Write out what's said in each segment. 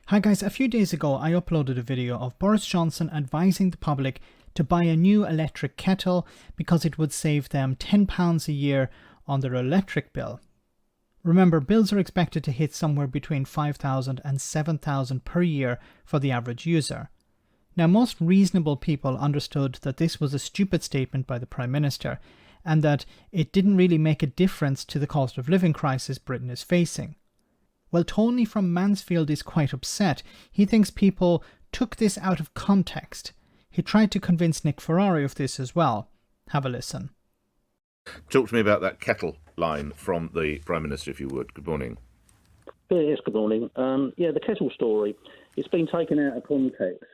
Hi guys, a few days ago I uploaded a video of Boris Johnson advising the public to buy a new electric kettle because it would save them £10 a year on their electric bill. Remember, bills are expected to hit somewhere between £5,000 and £7,000 per year for the average user. Now, most reasonable people understood that this was a stupid statement by the Prime Minister and that it didn't really make a difference to the cost of living crisis Britain is facing. Well, Tony from Mansfield is quite upset. He thinks people took this out of context. He tried to convince Nick Ferrari of this as well. Have a listen. Talk to me about that Kettle line from the Prime Minister, if you would. Good morning. Yes, good morning. The Kettle story, it's been taken out of context.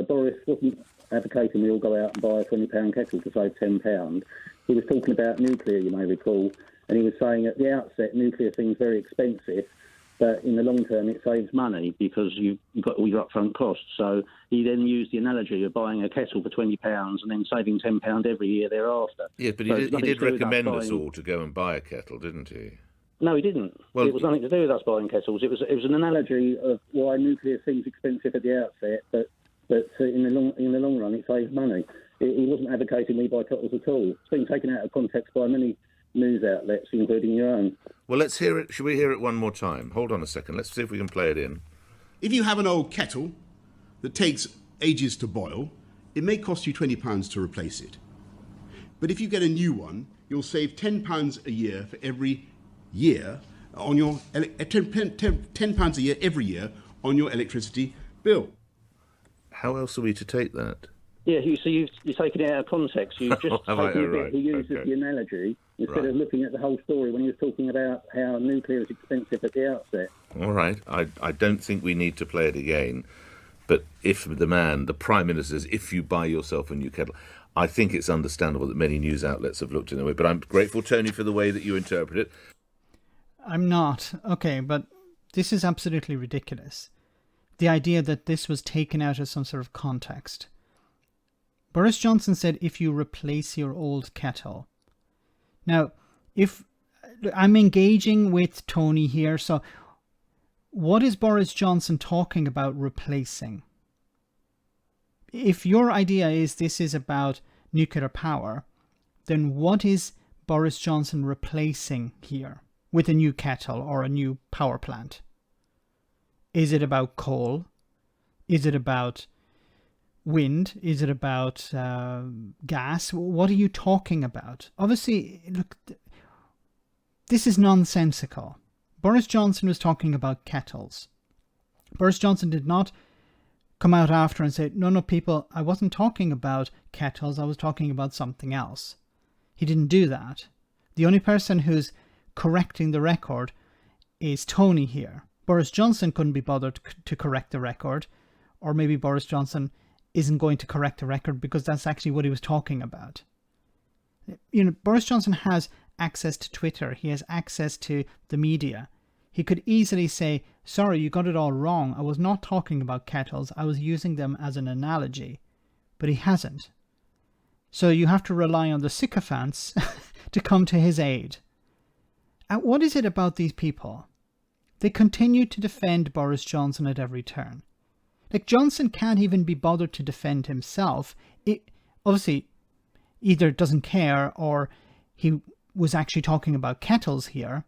Boris wasn't advocating we all go out and buy a £20 kettle to save £10. He was talking about nuclear, you may recall, and he was saying at the outset nuclear seems very expensive, but in the long term it saves money because you've got all your upfront costs. So he then used the analogy of buying a kettle for £20 and then saving £10 every year thereafter. Yes, but he did recommend us all to go and buy a kettle, didn't he? No, he didn't. Well, it was nothing to do with us buying kettles. It was an analogy of why nuclear seems expensive at the outset, but in the long run it saves money. He wasn't advocating we buy kettles at all. It's been taken out of context by many news outlets, including your own. Well, let's hear it. Should we hear it one more time? Hold on a second. Let's see if we can play it in. If you have an old kettle that takes ages to boil, it may cost you £20 to replace it. But if you get a new one, you'll save £10 a year for every year on your £10 a year every year on your electricity bill. How else are we to take that? Yeah, you're taking it out of context. You've just taken a bit. He uses the analogy instead of looking at the whole story when he was talking about how nuclear is expensive at the outset. All right. I don't think we need to play it again. But if the Prime Minister says, if you buy yourself a new kettle, I think it's understandable that many news outlets have looked in a way. But I'm grateful, Tony, for the way that you interpret it. I'm not. Okay, but this is absolutely ridiculous. The idea that this was taken out of some sort of context. Boris Johnson said, if you replace your old kettle. Now, if I'm engaging with Tony here, so what is Boris Johnson talking about replacing? If your idea is this is about nuclear power, then what is Boris Johnson replacing here with a new kettle or a new power plant? Is it about coal? Is it about wind? Is it about gas? What are you talking about? Obviously, look, this is nonsensical. Boris Johnson was talking about kettles. Boris Johnson did not come out after and say, no, people, I wasn't talking about kettles, I was talking about something else. He didn't do that. The only person who's correcting the record is Tony here. Boris Johnson couldn't be bothered to correct the record, or maybe Boris Johnson isn't going to correct the record because that's actually what he was talking about. You know, Boris Johnson has access to Twitter. He has access to the media. He could easily say, sorry, you got it all wrong. I was not talking about kettles. I was using them as an analogy. But he hasn't. So you have to rely on the sycophants to come to his aid. And what is it about these people? They continue to defend Boris Johnson at every turn. Like, Johnson can't even be bothered to defend himself. It obviously either doesn't care or he was actually talking about kettles here.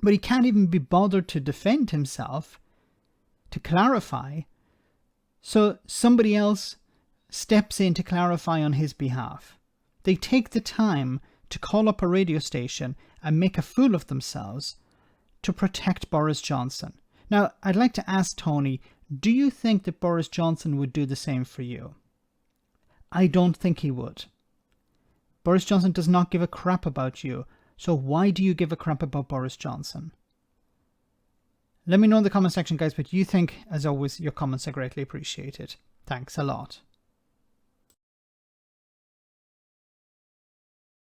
But he can't even be bothered to defend himself, to clarify. So somebody else steps in to clarify on his behalf. They take the time to call up a radio station and make a fool of themselves to protect Boris Johnson. Now, I'd like to ask Tony, do you think that Boris Johnson would do the same for you? I don't think he would. Boris Johnson does not give a crap about you, so why do you give a crap about Boris Johnson? Let me know in the comment section, guys, what you think. As always, your comments are greatly appreciated. Thanks a lot.